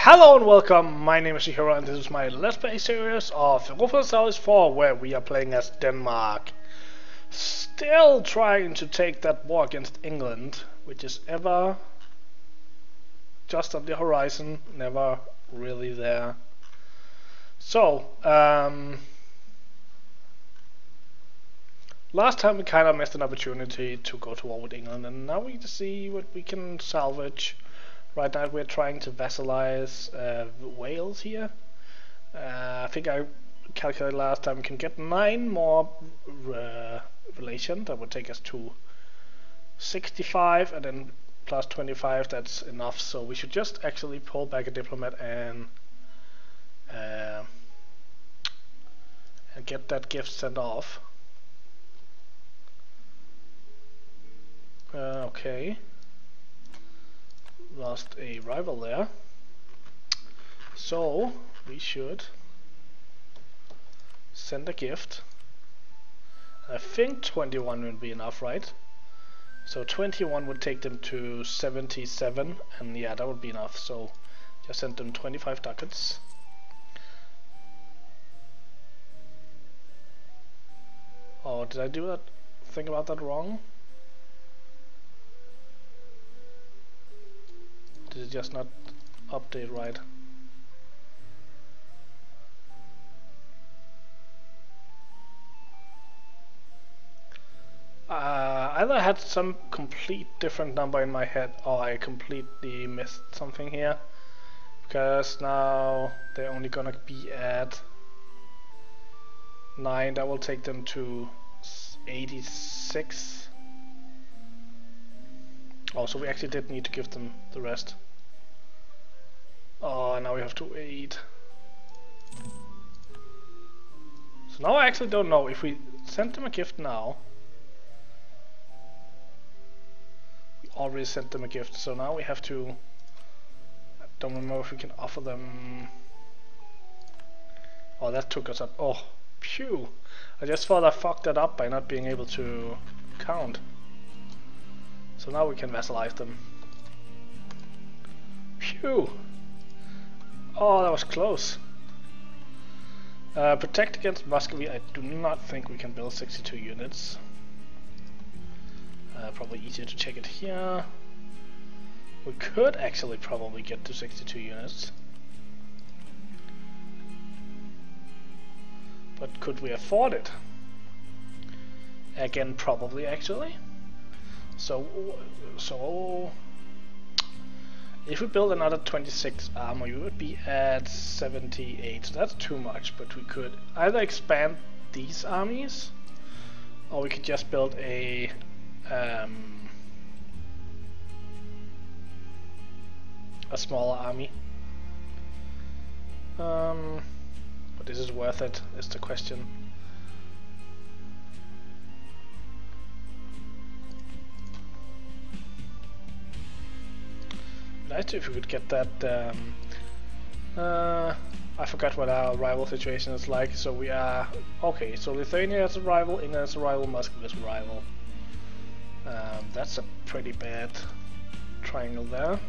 Hello and welcome, my name is Hero and this is my Let's Play series of Europa Universalis IV, where we are playing as Denmark. Still trying to take that war against England, which is ever just on the horizon, never really there. So, last time we kind of missed an opportunity to go to war with England, and now we see what we can salvage. Right now we're trying to vassalize Wales here. I think I calculated last time we can get 9 more relation. That would take us to 65, and then plus 25, that's enough. So we should just actually pull back a diplomat and get that gift sent off. Okay. Lost a rival there, so we should send a gift. I think 21 would be enough, right? So 21 would take them to 77, and yeah, that would be enough. So just send them 25 ducats. Oh, did I do that? Think about that wrong? Did it just not update right? Either I had some complete different number in my head, or I completely missed something here. Because now they're only gonna be at 9, that will take them to 86. Oh, so we actually did need to give them the rest. Oh, now we have to wait. So now I actually don't know if we send them a gift now. We already sent them a gift, so now we have to. I don't remember if we can offer them. Oh, that took us up. Oh, phew! I just thought I fucked that up by not being able to count. So now we can vassalize them. Phew! Oh, that was close. Protect against Muscovy. I do not think we can build 62 units. Probably easier to check it here. We could actually probably get to 62 units. But could we afford it? Again, probably actually. So if we build another 26 armor, you would be at 78. So that's too much, but we could either expand these armies, or we could just build a smaller army. But this is worth it, is the question. Nice if we could get that. I forgot what our rival situation is like. So we are okay. So Lithuania has a rival, England has a rival, Muscovy has a rival. That's a pretty bad triangle there.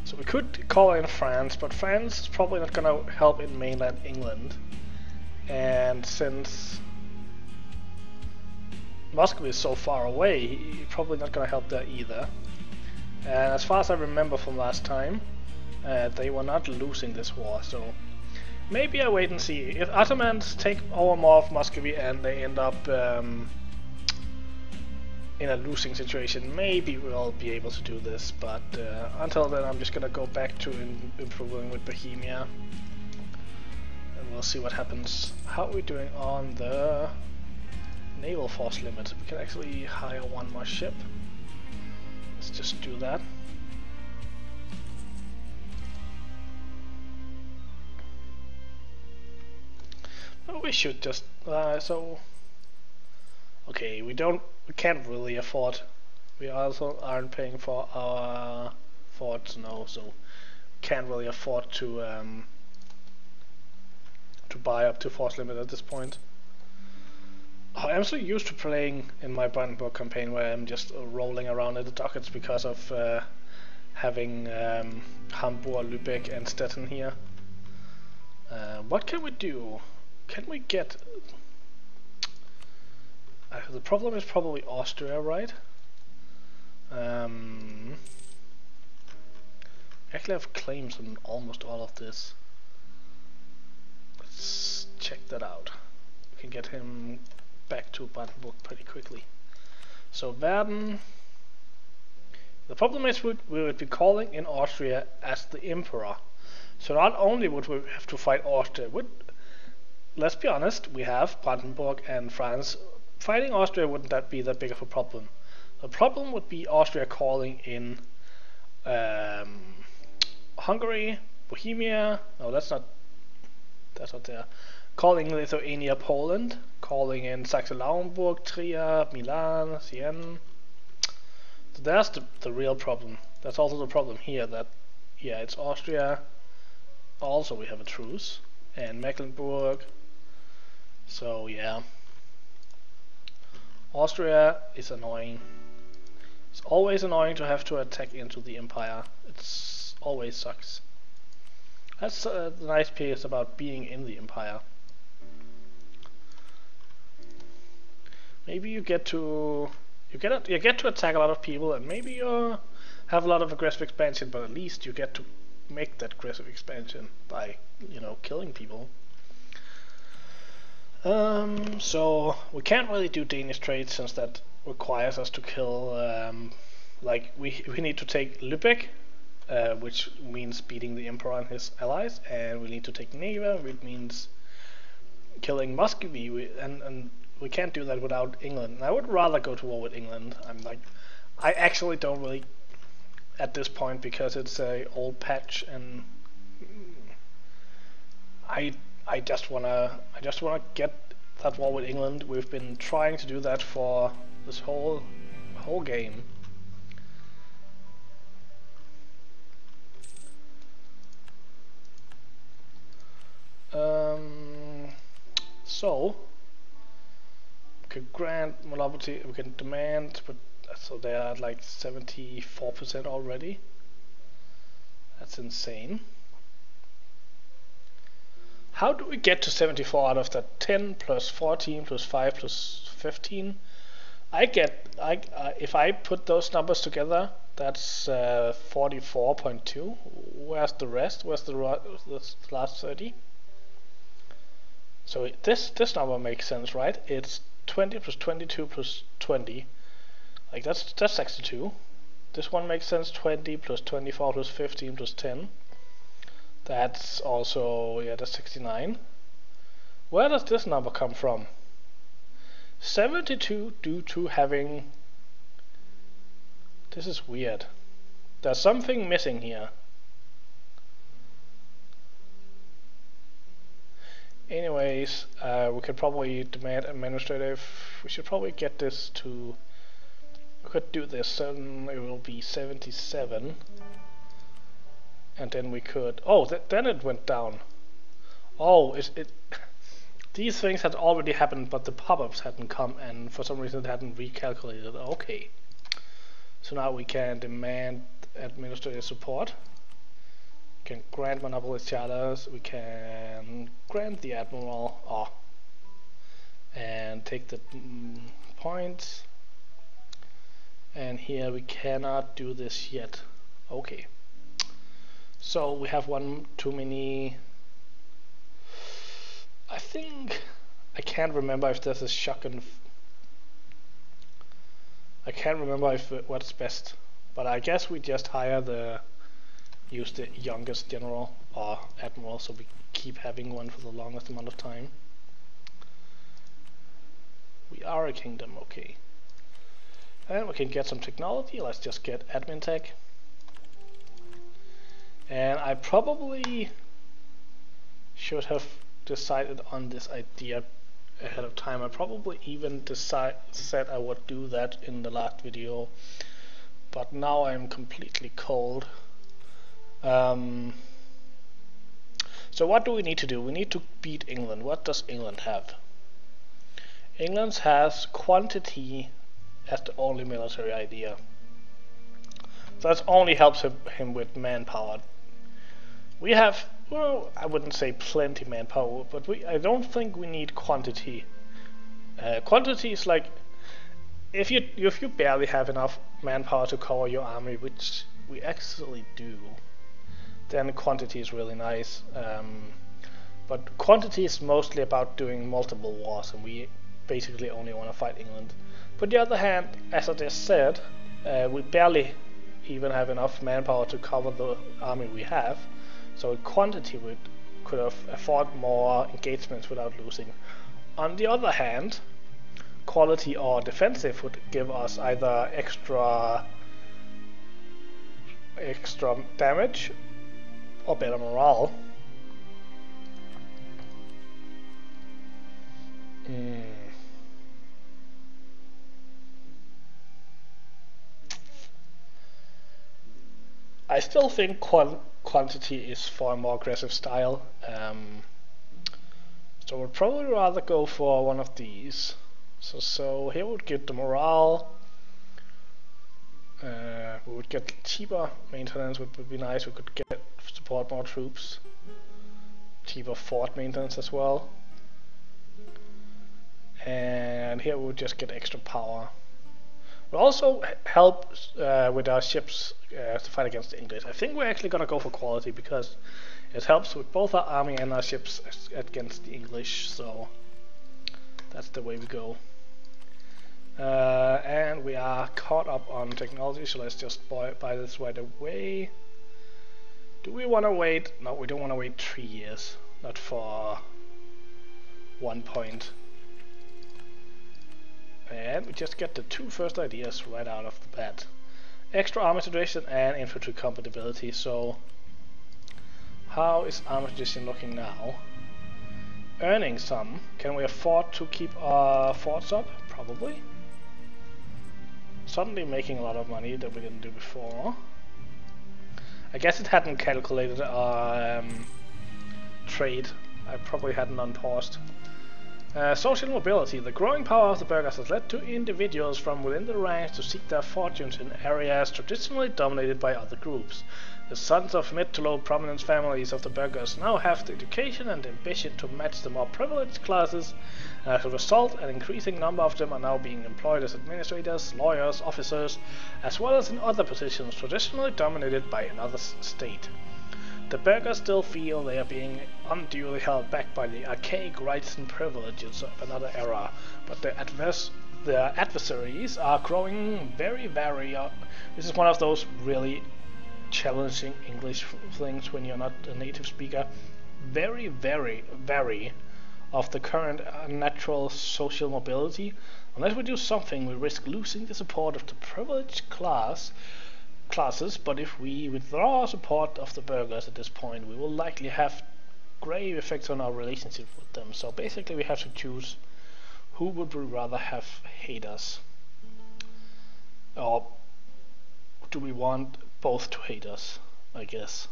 So we could call in France, but France is probably not going to help in mainland England, and since Muscovy is so far away, he's probably not going to help there either. And as far as I remember from last time, they were not losing this war, so maybe I wait and see. If Ottomans take over more of Muscovy and they end up in a losing situation, maybe we'll be able to do this, but until then I'm just going to go back to improving with Bohemia, and we'll see what happens. How are we doing on the naval force limit? We can actually hire 1 more ship. Let's just do that. Oh, we should just so okay, we can't really afford. We also aren't paying for our forts now, so can't really afford to buy up to force limit at this point. I'm so used to playing in my Brandenburg campaign where I'm just rolling around in the dockets because of having Hamburg, Lübeck and Stettin here. What can we do? Can we get... the problem is probably Austria, right? Actually, I have claims on almost all of this. Let's check that out. We can get him back to Brandenburg pretty quickly. So Verden. The problem is we would be calling in Austria as the emperor. So not only would we have to fight Austria, let's be honest, we have Brandenburg and France. Fighting Austria wouldn't that be that big of a problem. The problem would be Austria calling in Hungary, Bohemia. No, that's not there. Calling Lithuania, Poland. Calling in Saxe-Lauenburg, Trier, Milan, Siena. So that's the real problem. That's also the problem here. That it's Austria. Also, we have a truce, and Mecklenburg. So yeah, Austria is annoying. It's always annoying to have to attack into the empire. It's always sucks. That's the nice piece about being in the empire. Maybe you get to attack a lot of people, and maybe you have a lot of aggressive expansion, but at least you get to make that aggressive expansion by killing people. So we can't really do Danish trade since that requires us to kill. Like we need to take Lübeck, which means beating the emperor and his allies, and we need to take Neva, which means killing Muscovy, and we can't do that without England. And I would rather go to war with England. I actually don't really at this point because it's a old patch, and I just wanna get that war with England. We've been trying to do that for this whole game. So we can grant monopoly, we can demand, but so they are at like 74% already. That's insane. How do we get to 74 out of that? 10 plus 14 plus 5 plus 15? If I put those numbers together, that's 44.2. Where's the rest? Where's the last 30? So this number makes sense, right? It's 20 plus 22 plus 20. Like that's 62. This one makes sense. 20 plus 24 plus 15 plus 10. That's also, that's 69. Where does this number come from? 72 due to having... This is weird. There's something missing here. Anyways, we could probably demand administrative. We should probably get this to... We could do this, it will be 77. And then we could... Oh, then it went down. Oh, these things had already happened, but the pop-ups hadn't come, and for some reason it hadn't recalculated. Okay. So now we can demand administrative support. We can grant monopoly charters. We can grant the admiral. And take the points. And here we cannot do this yet. Okay. So we have one too many. I think I can't remember if there's a shotgun. I can't remember what's best, but I guess we just use the youngest general or admiral, so we keep having one for the longest amount of time. We are a kingdom, okay. And we can get some technology. Let's just get admin tech. And I probably should have decided on this idea ahead of time. I probably even said I would do that in the last video, but now I'm completely cold. So what do we need to do? We need to beat England. What does England have? England has quantity as the only military idea. So that only helps him with manpower. We have, well, I wouldn't say plenty manpower, but I don't think we need quantity. Quantity is like if you barely have enough manpower to cover your army, which we actually do, then quantity is really nice. But quantity is mostly about doing multiple wars, and we basically only want to fight England. But on the other hand, as I just said, we barely even have enough manpower to cover the army we have. So quantity could afford more engagements without losing. On the other hand, quality or defensive would give us either extra damage or better morale. I still think quantity is for a more aggressive style, so we'd probably rather go for one of these. So here we would get the morale, we would get cheaper maintenance, which would be nice. We could support more troops, cheaper fort maintenance as well, and here we would just get extra power. It will also help with our ships to fight against the English. I think we're actually gonna go for quality because it helps with both our army and our ships against the English, so that's the way we go. And we are caught up on technology, so let's just buy this right away. Do we want to wait? No, we don't want to wait 3 years. Not for 1 point. And we just get the 2 first ideas right out of the bat. Extra armor tradition and infantry compatibility. So how is armor tradition looking now? Earning some. Can we afford to keep our forts up? Probably. Suddenly making a lot of money that we didn't do before. I guess it hadn't calculated our trade. I probably hadn't unpaused. Social mobility. The growing power of the burghers has led to individuals from within the ranks to seek their fortunes in areas traditionally dominated by other groups. The sons of mid to low prominence families of the burghers now have the education and ambition to match the more privileged classes, and as a result an increasing number of them are now being employed as administrators, lawyers, officers, as well as in other positions traditionally dominated by another state. The burghers still feel they are being unduly held back by the archaic rights and privileges of another era, but their adversaries are growing very. This is one of those really challenging English things when you're not a native speaker. Very of the current unnatural social mobility. Unless we do something, we risk losing the support of the privileged classes, but if we withdraw our support of the burghers at this point, we will likely have grave effects on our relationship with them. So basically we have to choose who would we rather have hate us, or do we want both to hate us, I guess.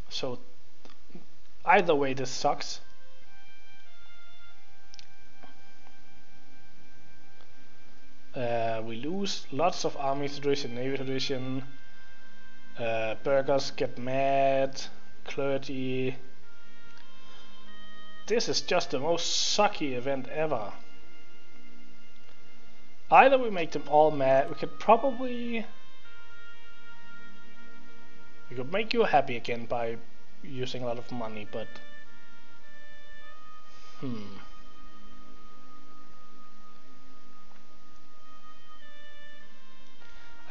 So either way this sucks. We lose lots of army tradition, navy tradition, burghers get mad, clergy. This is just the most sucky event ever. Either we make them all mad, we could make you happy again by using a lot of money, but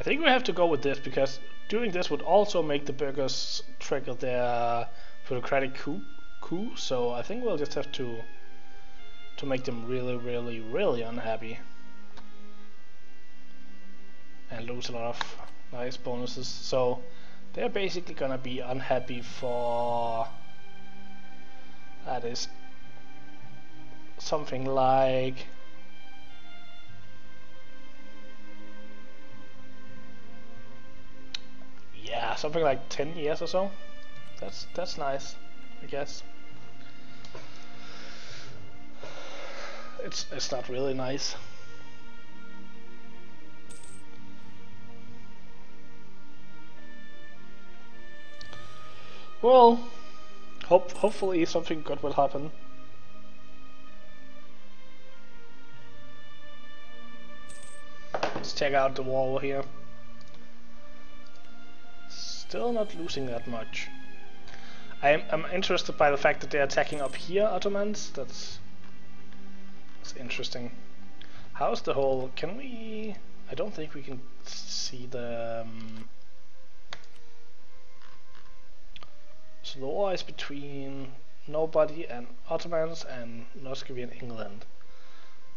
I think we have to go with this, because doing this would also make the burghers trigger their bureaucratic coup, so I think we'll just have to make them really unhappy and lose a lot of nice bonuses. So they're basically gonna be unhappy for, that is something like something like 10 years or so. That's nice, I guess. it's not really nice. Well, hopefully something good will happen. Let's check out the wall here. Still not losing that much. I'm interested by the fact that they're attacking up here, Ottomans. That's interesting. How's the whole? Can we? I don't think we can see the. So the war is between nobody and Ottomans and Muscovy and England.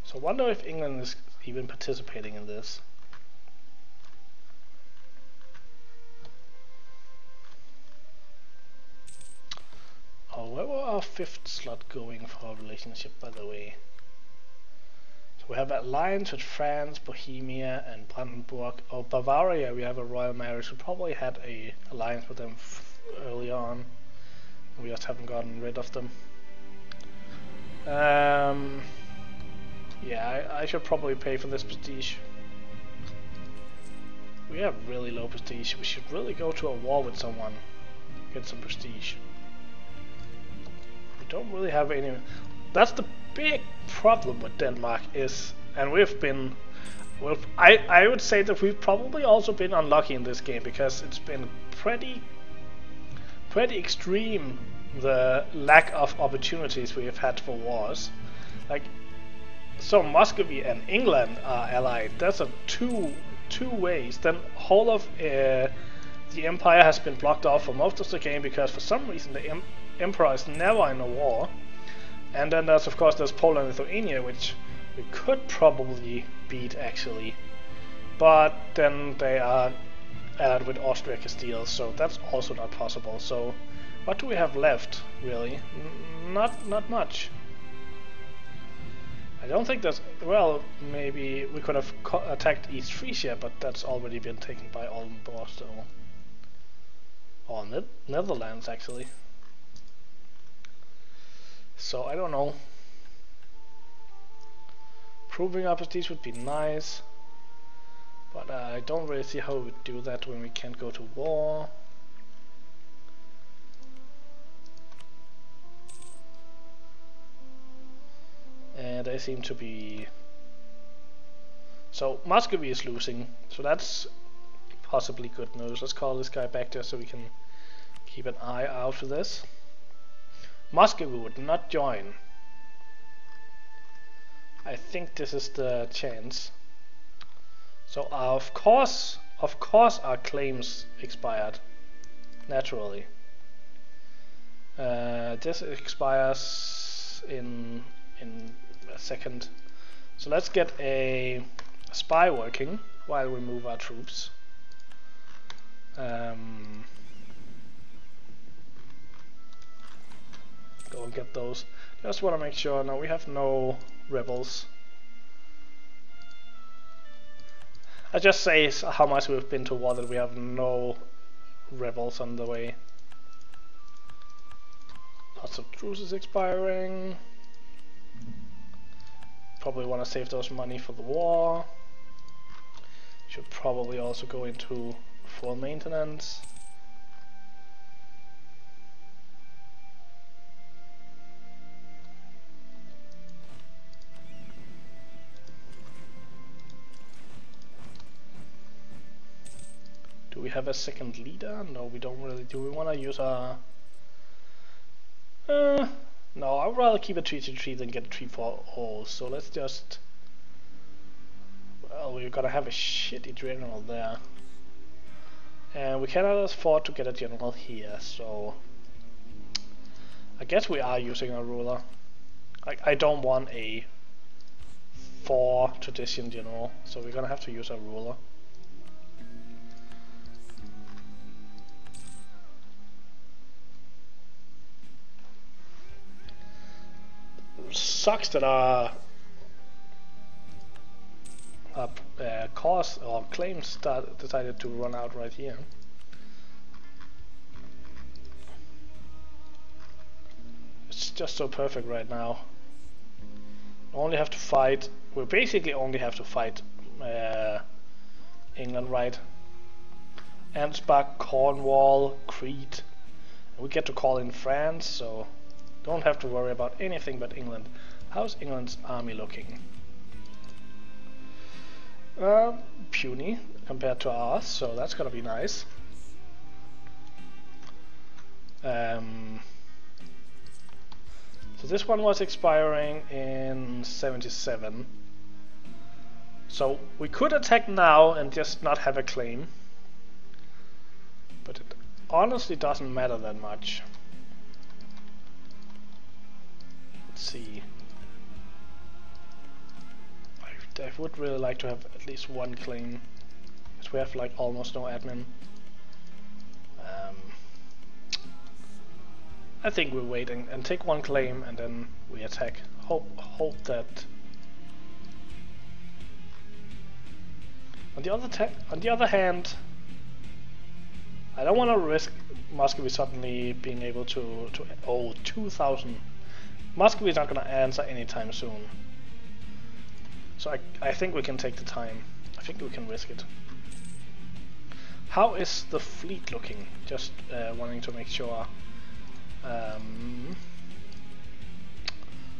So I wonder if England is even participating in this. Oh, where will our 5th slot going for our relationship, by the way? So we have an alliance with France, Bohemia and Brandenburg. Oh, Bavaria, we have a royal marriage. We probably had a alliance with them early on. We just haven't gotten rid of them. Yeah, I should probably pay for this prestige. We have really low prestige. We should really go to a war with someone. Get some prestige. We don't really have any. That's the big problem with Denmark is, and we've been. Well, I would say that we've probably also been unlucky in this game because it's been pretty extreme the lack of opportunities we have had for wars. Like, so Muscovy and England are allied. That's a two ways. Then whole of the empire has been blocked off for most of the game because for some reason the emperor is never in a war. And then there's Poland and Lithuania, which we could probably beat actually, but then they are allied with Austria Castile, so that's also not possible. So what do we have left really? Not much. I don't think that's, well, maybe we could have attacked East Frisia, but that's already been taken by Oldenburg, so, or Netherlands actually. So I don't know. Proving our prestige would be nice, but I don't really see how we would do that when we can't go to war. And they seem to be. So Muscovy is losing, so that's possibly good news. Let's call this guy back there so we can keep an eye out for this. Muscovy would not join. I think this is the chance. So of course our claims expired naturally. This expires in a second. So let's get a spy working while we move our troops. Go and get those. Just want to make sure. No, we have no rebels. I just say how much we've been to war that we have no rebels on the way. Lots of truces expiring. Probably want to save those money for the war. Should probably also go into full maintenance. Do we have a second leader? No, we don't really. Do we want to use our... no, I'd rather keep a 3-3 than get a 3-4-0. So let's just... Well, we're gonna have a shitty general there. And we cannot afford to get a general here, so... I guess we are using a ruler. I don't want a 4 tradition general, so we're gonna have to use a ruler. Sucks that our cause or claims decided to run out right here. It's just so perfect right now. Only have to fight. We basically only have to fight England, right? Ansbach, Cornwall, Crete. We get to call in France, so don't have to worry about anything but England. How's England's army looking? Puny compared to ours, so that's gonna be nice. So this one was expiring in 77. So we could attack now and just not have a claim. But it honestly doesn't matter that much. Let's see. I would really like to have at least one claim, because we have like almost no admin. I think we'll wait and take one claim and then we attack. Hope that. On the other hand, I don't want to risk Muscovy suddenly being able to 2000. Muscovy's not going to answer anytime soon. So I think we can take the time. I think we can risk it. How is the fleet looking? Just wanting to make sure.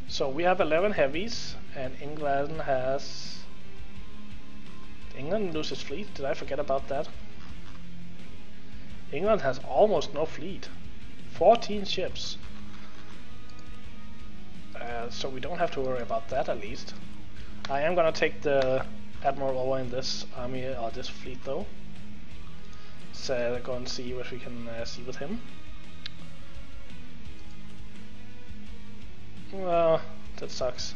So we have 11 heavies, and England has. England loses fleet. Did I forget about that? England has almost no fleet. 14 ships. So we don't have to worry about that at least. I am gonna take the admiral over in this army or this fleet though. So go and see what we can see with him. Well, that sucks.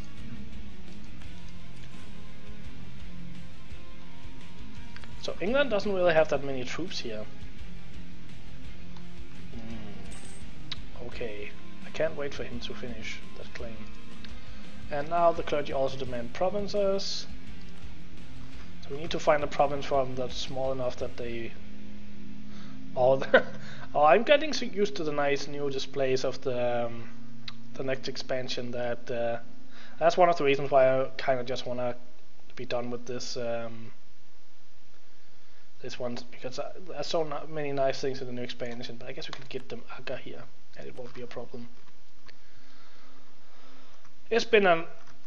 So England doesn't really have that many troops here. Okay, I can't wait for him to finish that claim. And now the clergy also demand provinces. So we need to find a province for them that's small enough that they... Oh, I'm getting so used to the nice new displays of the next expansion that that's one of the reasons why I kind of just want to be done with this this one, because there's so many nice things in the new expansion. But I guess we could get them Aga here and it won't be a problem. It's been a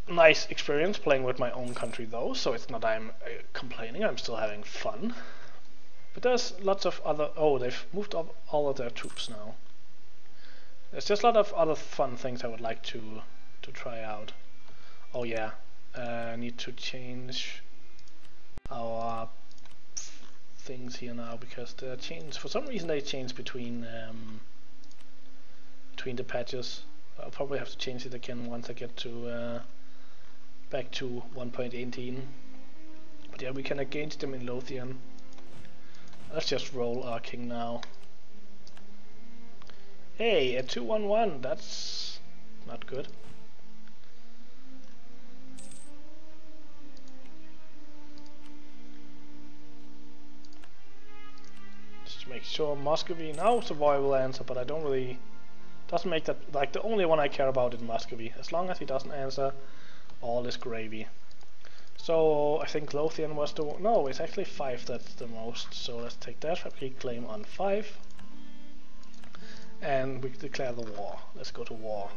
nice experience playing with my own country though, so it's not I'm complaining, I'm still having fun. But there's lots of other... Oh, they've moved up all of their troops now. There's just a lot of other fun things I would like to try out. Oh yeah, I need to change our things here now, because they changed, for some reason they changed between the patches. I'll probably have to change it again once I get to back to 1.18. But yeah, we can engage them in Lothian. Let's just roll our king now. Hey, a 2-1-1, that's not good. Just to make sure Muscovy now survival answer, but I don't really... Doesn't make that like the only one I care about is Muscovy. As long as he doesn't answer, all is gravy. So I think Lothian was the one. No, it's actually 5 that's the most. So let's take that fabric claim on 5. And we declare the war. Let's go to war.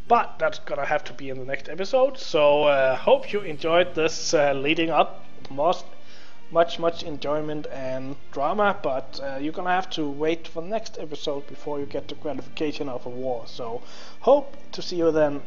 But that's gonna have to be in the next episode. So hope you enjoyed this leading up. Much enjoyment and drama, but you're gonna have to wait for the next episode before you get the gratification of a war. So hope to see you then.